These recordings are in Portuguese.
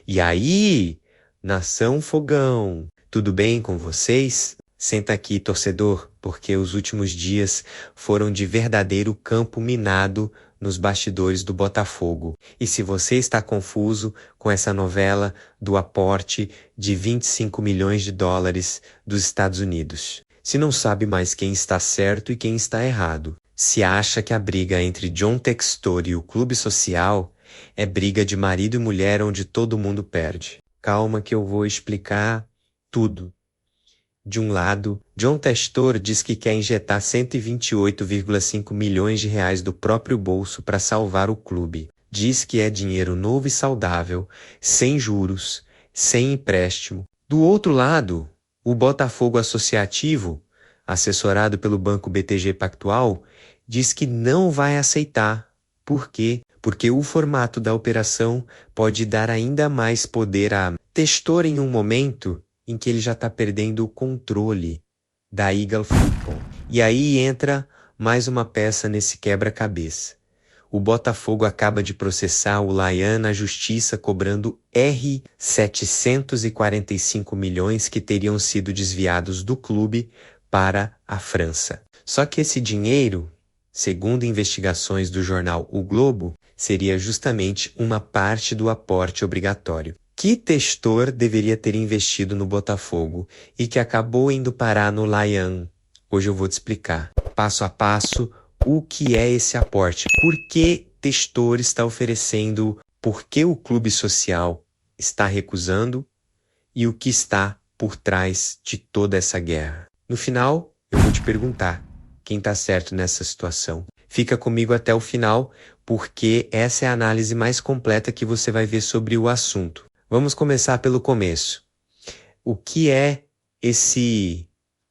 E aí, nação fogão, tudo bem com vocês? Senta aqui, torcedor, porque os últimos dias foram de verdadeiro campo minado nos bastidores do Botafogo. E se você está confuso com essa novela do aporte de 25 milhões de dólares dos Estados Unidos, se não sabe mais quem está certo e quem está errado, se acha que a briga entre John Textor e o Clube Social é briga de marido e mulher onde todo mundo perde. Calma que eu vou explicar tudo. De um lado, John Textor diz que quer injetar 128,5 milhões de reais do próprio bolso para salvar o clube. Diz que é dinheiro novo e saudável, sem juros, sem empréstimo. Do outro lado, o Botafogo Associativo, assessorado pelo Banco BTG Pactual, diz que não vai aceitar. Por quê? Porque o formato da operação pode dar ainda mais poder a Textor em um momento em que ele já está perdendo o controle da Eagle Football. E aí entra mais uma peça nesse quebra-cabeça. O Botafogo acaba de processar o Lyon na justiça cobrando 745 milhões que teriam sido desviados do clube para a França. Só que esse dinheiro, segundo investigações do jornal O Globo, seria justamente uma parte do aporte obrigatório que Textor deveria ter investido no Botafogo e que acabou indo parar no Lyon. Hoje eu vou te explicar, passo a passo, o que é esse aporte, por que Textor está oferecendo, por que o Clube Social está recusando e o que está por trás de toda essa guerra. No final, eu vou te perguntar quem está certo nessa situação. Fica comigo até o final, porque essa é a análise mais completa que você vai ver sobre o assunto. Vamos começar pelo começo. O que é esse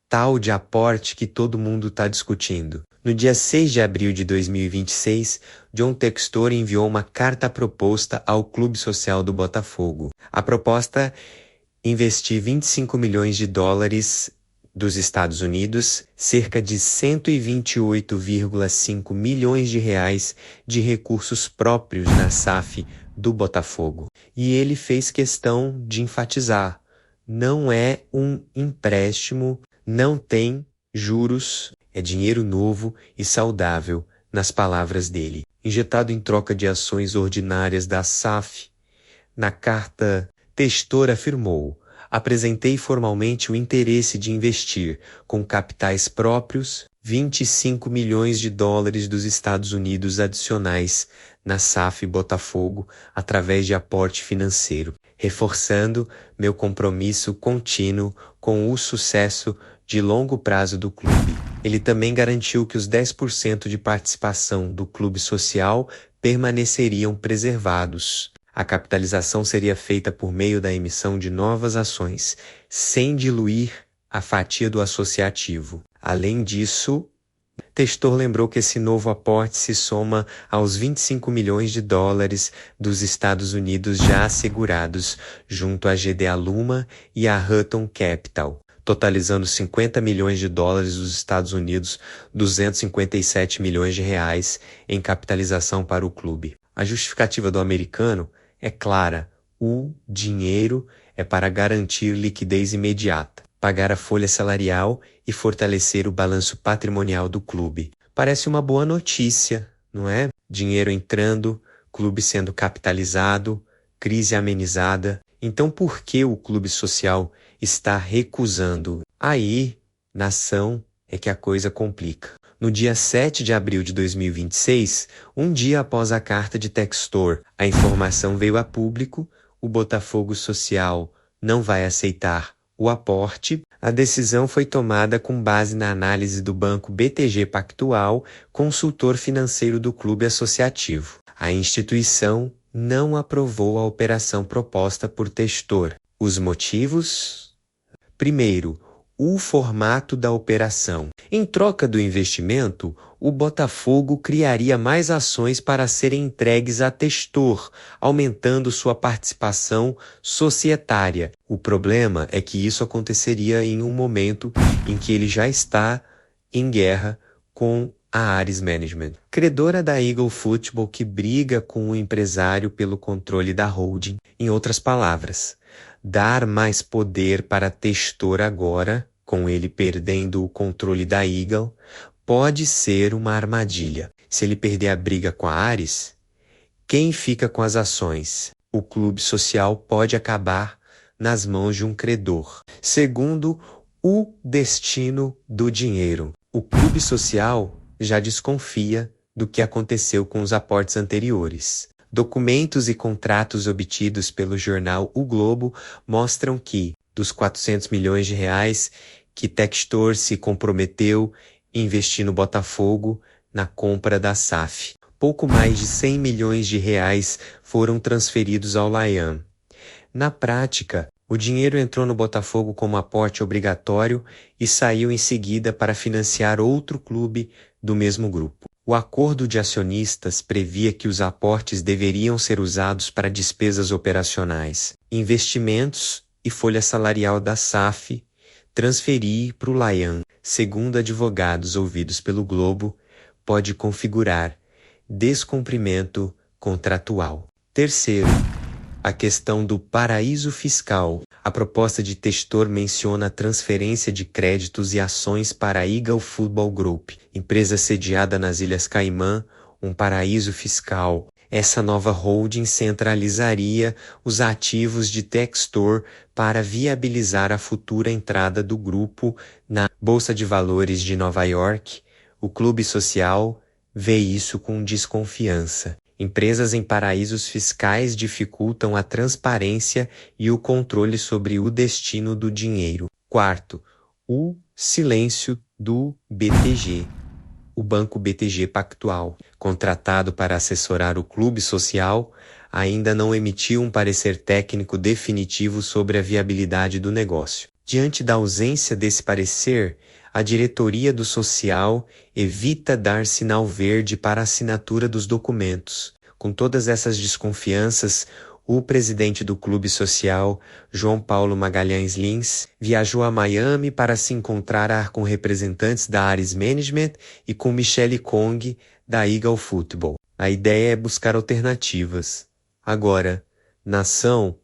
tal de aporte que todo mundo está discutindo? No dia 6 de abril de 2026, John Textor enviou uma carta proposta ao Clube Social do Botafogo. A proposta é investir 25 milhões de dólares dos Estados Unidos, cerca de 128,5 milhões de reais de recursos próprios na SAF do Botafogo. E ele fez questão de enfatizar, não é um empréstimo, não tem juros, é dinheiro novo e saudável, nas palavras dele. Injetado em troca de ações ordinárias da SAF, na carta, Textor afirmou: apresentei formalmente o interesse de investir, com capitais próprios, 25 milhões de dólares dos Estados Unidos adicionais na SAF Botafogo através de aporte financeiro, reforçando meu compromisso contínuo com o sucesso de longo prazo do clube. Ele também garantiu que os 10% de participação do Clube Social permaneceriam preservados. A capitalização seria feita por meio da emissão de novas ações, sem diluir a fatia do associativo. Além disso, Textor lembrou que esse novo aporte se soma aos 25 milhões de dólares dos Estados Unidos já assegurados junto à GD Aluma e à Hutton Capital, totalizando 50 milhões de dólares dos Estados Unidos, 257 milhões de reais em capitalização para o clube. A justificativa do americano é clara: o dinheiro é para garantir liquidez imediata, pagar a folha salarial e fortalecer o balanço patrimonial do clube. Parece uma boa notícia, não é? Dinheiro entrando, clube sendo capitalizado, crise amenizada. Então por que o Clube Social está recusando? Aí, nação, é que a coisa complica. No dia 7 de abril de 2026, um dia após a carta de Textor, a informação veio a público: o Botafogo Social não vai aceitar o aporte. A decisão foi tomada com base na análise do Banco BTG Pactual, consultor financeiro do clube associativo. A instituição não aprovou a operação proposta por Textor. Os motivos? Primeiro, o formato da operação. Em troca do investimento, o Botafogo criaria mais ações para serem entregues a Textor, aumentando sua participação societária. O problema é que isso aconteceria em um momento em que ele já está em guerra com a Ares Management, credora da Eagle Football que briga com o empresário pelo controle da holding. Em outras palavras, dar mais poder para Testor agora, com ele perdendo o controle da Eagle, pode ser uma armadilha. Se ele perder a briga com a Ares, quem fica com as ações? O clube social pode acabar nas mãos de um credor. Segundo, o destino do dinheiro. O clube social já desconfia do que aconteceu com os aportes anteriores. Documentos e contratos obtidos pelo jornal O Globo mostram que, dos 400 milhões de reais que Textor se comprometeu a investir no Botafogo na compra da SAF, pouco mais de 100 milhões de reais foram transferidos ao Layan. Na prática, o dinheiro entrou no Botafogo como aporte obrigatório e saiu em seguida para financiar outro clube do mesmo grupo. O acordo de acionistas previa que os aportes deveriam ser usados para despesas operacionais, investimentos e folha salarial da SAF, transferir para o Layan, segundo advogados ouvidos pelo Globo, pode configurar descumprimento contratual. Terceiro, a questão do paraíso fiscal. A proposta de Testor menciona a transferência de créditos e ações para a Eagle Football Group, empresa sediada nas Ilhas Caimã, um paraíso fiscal. Essa nova holding centralizaria os ativos de Textor para viabilizar a futura entrada do grupo na Bolsa de Valores de Nova York. O clube social vê isso com desconfiança. Empresas em paraísos fiscais dificultam a transparência e o controle sobre o destino do dinheiro. Quarto, o silêncio do BTG. O Banco BTG Pactual, contratado para assessorar o clube social, ainda não emitiu um parecer técnico definitivo sobre a viabilidade do negócio. Diante da ausência desse parecer, a diretoria do social evita dar sinal verde para a assinatura dos documentos. Com todas essas desconfianças, o presidente do clube social, João Paulo Magalhães Lins, viajou a Miami para se encontrar com representantes da Ares Management e com Michele Kong, da Eagle Football. A ideia é buscar alternativas. Agora, na ação,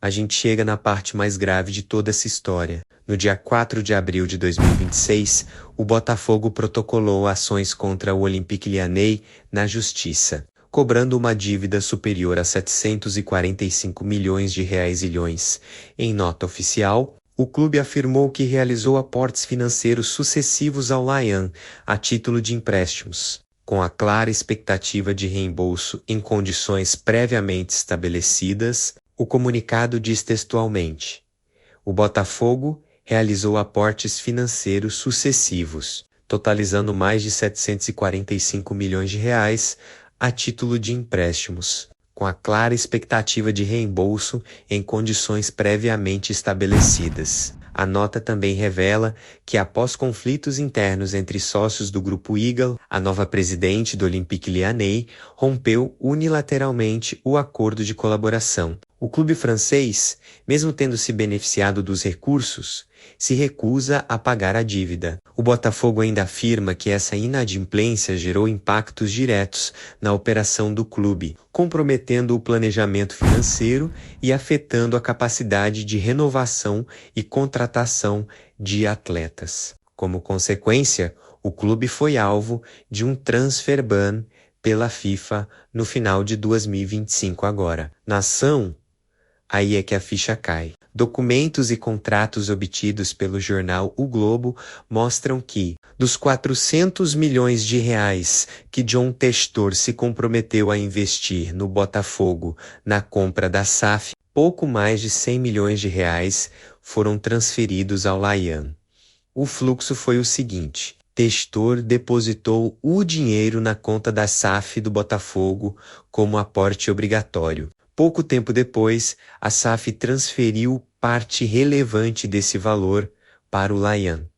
a gente chega na parte mais grave de toda essa história. No dia 4 de abril de 2026, o Botafogo protocolou ações contra o Olympique Lyonnais na Justiça, cobrando uma dívida superior a 745 milhões de reais ilhões. Em nota oficial, o clube afirmou que realizou aportes financeiros sucessivos ao Layan a título de empréstimos, com a clara expectativa de reembolso em condições previamente estabelecidas. O comunicado diz textualmente: o Botafogo realizou aportes financeiros sucessivos, totalizando mais de 745 milhões de reais a título de empréstimos, com a clara expectativa de reembolso em condições previamente estabelecidas. A nota também revela que, após conflitos internos entre sócios do Grupo Eagle, a nova presidente do Olympique Lyonnais rompeu unilateralmente o acordo de colaboração. O clube francês, mesmo tendo se beneficiado dos recursos, se recusa a pagar a dívida. O Botafogo ainda afirma que essa inadimplência gerou impactos diretos na operação do clube, comprometendo o planejamento financeiro e afetando a capacidade de renovação e contratação de atletas. Como consequência, o clube foi alvo de um transfer ban pela FIFA no final de 2025 agora. Na ação, aí é que a ficha cai. Documentos e contratos obtidos pelo jornal O Globo mostram que, dos 400 milhões de reais que John Textor se comprometeu a investir no Botafogo na compra da SAF, pouco mais de 100 milhões de reais foram transferidos ao Layan. O fluxo foi o seguinte: Textor depositou o dinheiro na conta da SAF do Botafogo como aporte obrigatório. Pouco tempo depois, a SAF transferiu parte relevante desse valor para o Layan.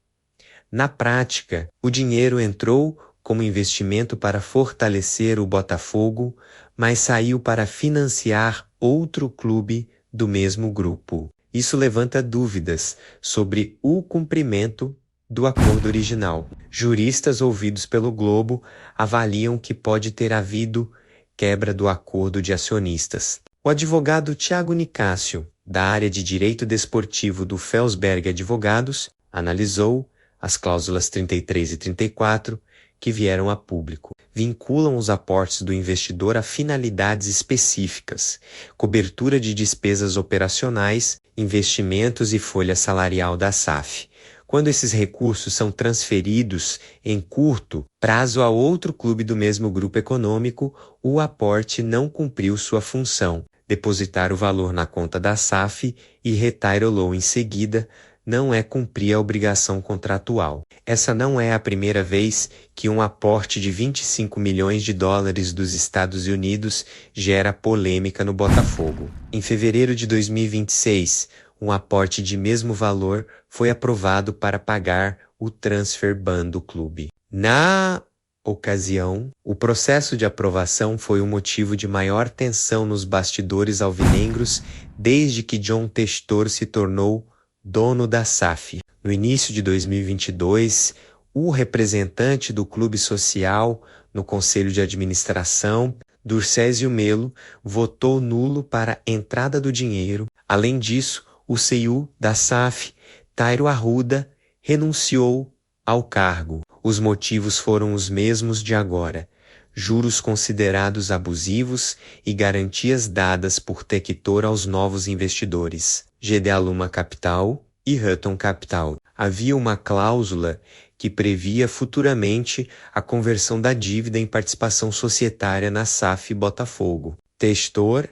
Na prática, o dinheiro entrou como investimento para fortalecer o Botafogo, mas saiu para financiar outro clube do mesmo grupo. Isso levanta dúvidas sobre o cumprimento do acordo original. Juristas ouvidos pelo Globo avaliam que pode ter havido quebra do acordo de acionistas. O advogado Tiago Nicásio, da área de Direito Desportivo do Felsberg Advogados, analisou as cláusulas 33 e 34 que vieram a público. Vinculam os aportes do investidor a finalidades específicas, cobertura de despesas operacionais, investimentos e folha salarial da SAF. Quando esses recursos são transferidos em curto prazo a outro clube do mesmo grupo econômico, o aporte não cumpriu sua função, depositar o valor na conta da SAF e retirá-lo em seguida, não é cumprir a obrigação contratual. Essa não é a primeira vez que um aporte de 25 milhões de dólares dos Estados Unidos gera polêmica no Botafogo. Em fevereiro de 2026, um aporte de mesmo valor foi aprovado para pagar o transfer ban do clube. Na ocasião, o processo de aprovação foi o motivo de maior tensão nos bastidores alvinegros desde que John Textor se tornou dono da SAF. No início de 2022, o representante do clube social no Conselho de Administração, Durcésio Melo, votou nulo para a entrada do dinheiro. Além disso, o CEO da SAF, Tairo Arruda, renunciou ao cargo. Os motivos foram os mesmos de agora: juros considerados abusivos e garantias dadas por Tector aos novos investidores, GD Aluma Capital e Hutton Capital. Havia uma cláusula que previa futuramente a conversão da dívida em participação societária na SAF Botafogo. Textor,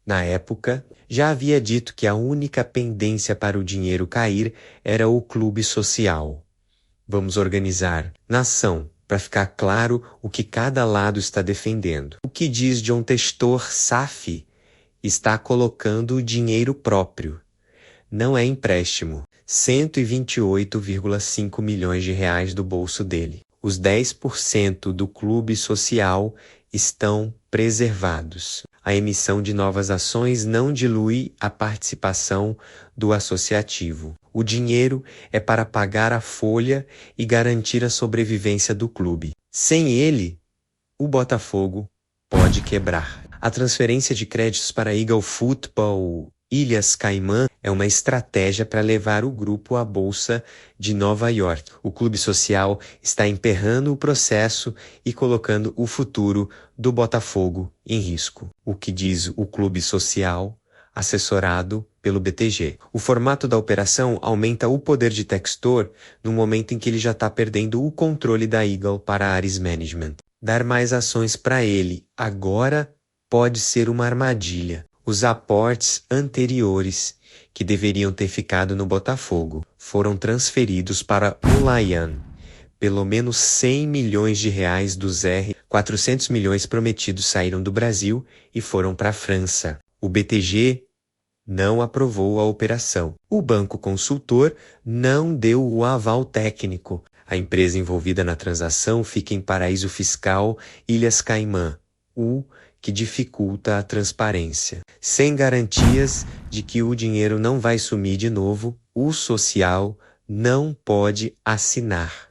na época, já havia dito que a única pendência para o dinheiro cair era o clube social. Vamos organizar nação para ficar claro o que cada lado está defendendo. O que diz John Textor? SAF está colocando o dinheiro próprio. Não é empréstimo. 128,5 milhões de reais do bolso dele. Os 10% do clube social estão preservados. A emissão de novas ações não dilui a participação do associativo. O dinheiro é para pagar a folha e garantir a sobrevivência do clube. Sem ele, o Botafogo pode quebrar. A transferência de créditos para Eagle Football Ilhas Caimã é uma estratégia para levar o grupo à Bolsa de Nova York. O clube social está emperrando o processo e colocando o futuro do Botafogo em risco. O que diz o clube social, assessorado pelo BTG. O formato da operação aumenta o poder de Textor no momento em que ele já está perdendo o controle da Eagle para a Ares Management. Dar mais ações para ele agora pode ser uma armadilha. Os aportes anteriores, que deveriam ter ficado no Botafogo, foram transferidos para o Lion. Pelo menos 100 milhões de reais dos 400 milhões prometidos saíram do Brasil e foram para a França. O BTG não aprovou a operação. O banco consultor não deu o aval técnico. A empresa envolvida na transação fica em paraíso fiscal Ilhas Caimã, que dificulta a transparência. Sem garantias de que o dinheiro não vai sumir de novo, o social não pode assinar.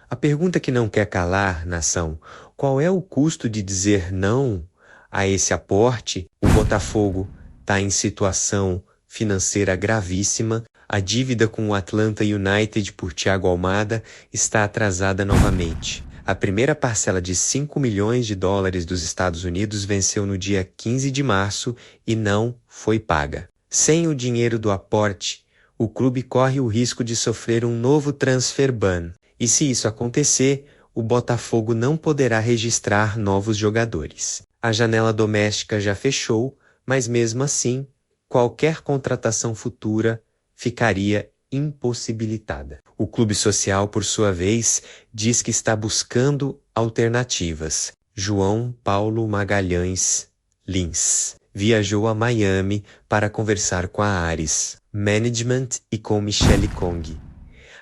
A pergunta que não quer calar, nação: qual é o custo de dizer não a esse aporte? O Botafogo está em situação financeira gravíssima. A dívida com o Atlanta United por Thiago Almada está atrasada novamente. A primeira parcela de 5 milhões de dólares dos Estados Unidos venceu no dia 15 de março e não foi paga. Sem o dinheiro do aporte, o clube corre o risco de sofrer um novo transfer ban. E se isso acontecer, o Botafogo não poderá registrar novos jogadores. A janela doméstica já fechou, mas mesmo assim, qualquer contratação futura ficaria impossibilitada. O clube social, por sua vez, diz que está buscando alternativas. João Paulo Magalhães Lins viajou a Miami para conversar com a Ares Management e com Michele Kong.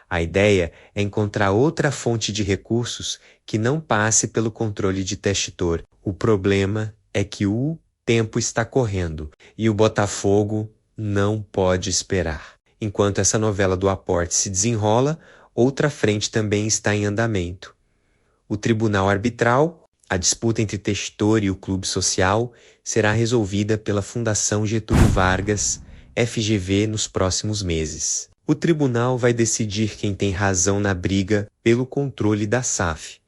A ideia é encontrar outra fonte de recursos que não passe pelo controle de Textor. O problema é que o tempo está correndo e o Botafogo não pode esperar. Enquanto essa novela do aporte se desenrola, outra frente também está em andamento. O Tribunal Arbitral, a disputa entre Textor e o Clube Social, será resolvida pela Fundação Getúlio Vargas, FGV, nos próximos meses. O tribunal vai decidir quem tem razão na briga pelo controle da SAF.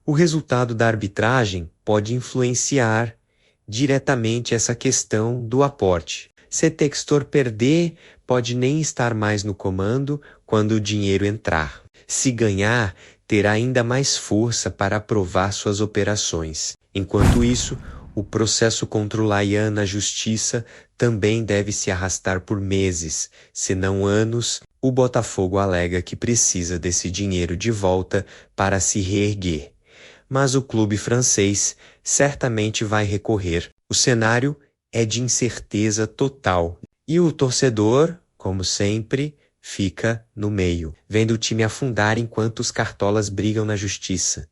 O resultado da arbitragem pode influenciar diretamente essa questão do aporte. Se Textor perder, pode nem estar mais no comando quando o dinheiro entrar. Se ganhar, terá ainda mais força para aprovar suas operações. Enquanto isso, o processo contra o Layan na justiça também deve se arrastar por meses, se não anos. O Botafogo alega que precisa desse dinheiro de volta para se reerguer. Mas o clube francês certamente vai recorrer. O cenário é de incerteza total. E o torcedor, como sempre, fica no meio, vendo o time afundar enquanto os cartolas brigam na justiça.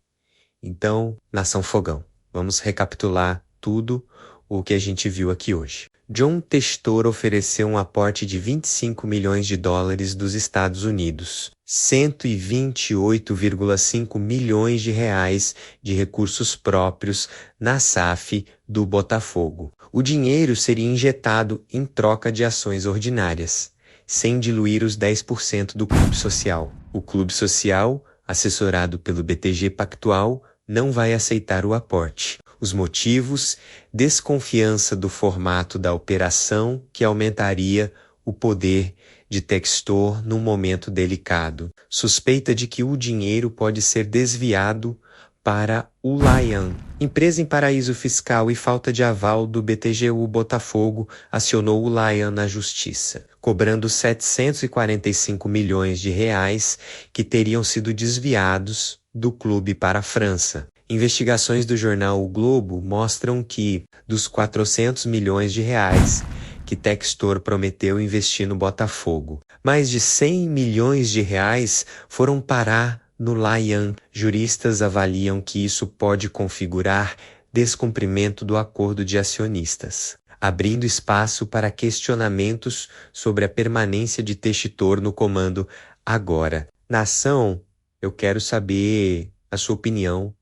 Então, Nação Fogão, vamos recapitular tudo o que a gente viu aqui hoje. John Textor ofereceu um aporte de 25 milhões de dólares dos Estados Unidos, 128,5 milhões de reais de recursos próprios na SAF do Botafogo. O dinheiro seria injetado em troca de ações ordinárias, sem diluir os 10% do Clube Social. O Clube Social, assessorado pelo BTG Pactual, não vai aceitar o aporte. Os motivos: desconfiança do formato da operação, que aumentaria o poder de Textor num momento delicado. Suspeita de que o dinheiro pode ser desviado para o Layan. Empresa em paraíso fiscal e falta de aval do BTGU Botafogo acionou o Layan na justiça, cobrando 745 milhões de reais que teriam sido desviados do clube para a França. Investigações do jornal O Globo mostram que, dos 400 milhões de reais que Textor prometeu investir no Botafogo, mais de 100 milhões de reais foram parar no Layan. Juristas avaliam que isso pode configurar descumprimento do acordo de acionistas, abrindo espaço para questionamentos sobre a permanência de Textor no comando agora. Nação, eu quero saber a sua opinião.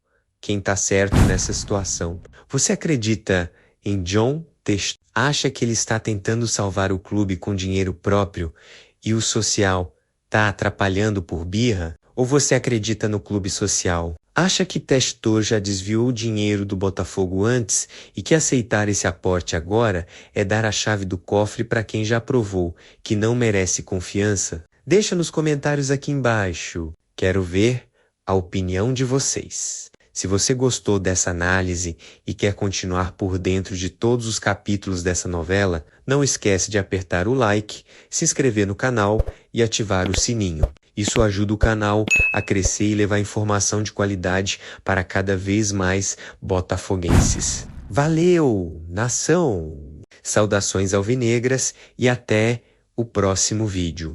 Quem está certo nessa situação? Você acredita em John Textor? Acha que ele está tentando salvar o clube com dinheiro próprio e o social está atrapalhando por birra? Ou você acredita no Clube Social? Acha que Textor já desviou o dinheiro do Botafogo antes e que aceitar esse aporte agora é dar a chave do cofre para quem já provou que não merece confiança? Deixa nos comentários aqui embaixo. Quero ver a opinião de vocês. Se você gostou dessa análise e quer continuar por dentro de todos os capítulos dessa novela, não esquece de apertar o like, se inscrever no canal e ativar o sininho. Isso ajuda o canal a crescer e levar informação de qualidade para cada vez mais botafoguenses. Valeu, nação! Saudações alvinegras e até o próximo vídeo.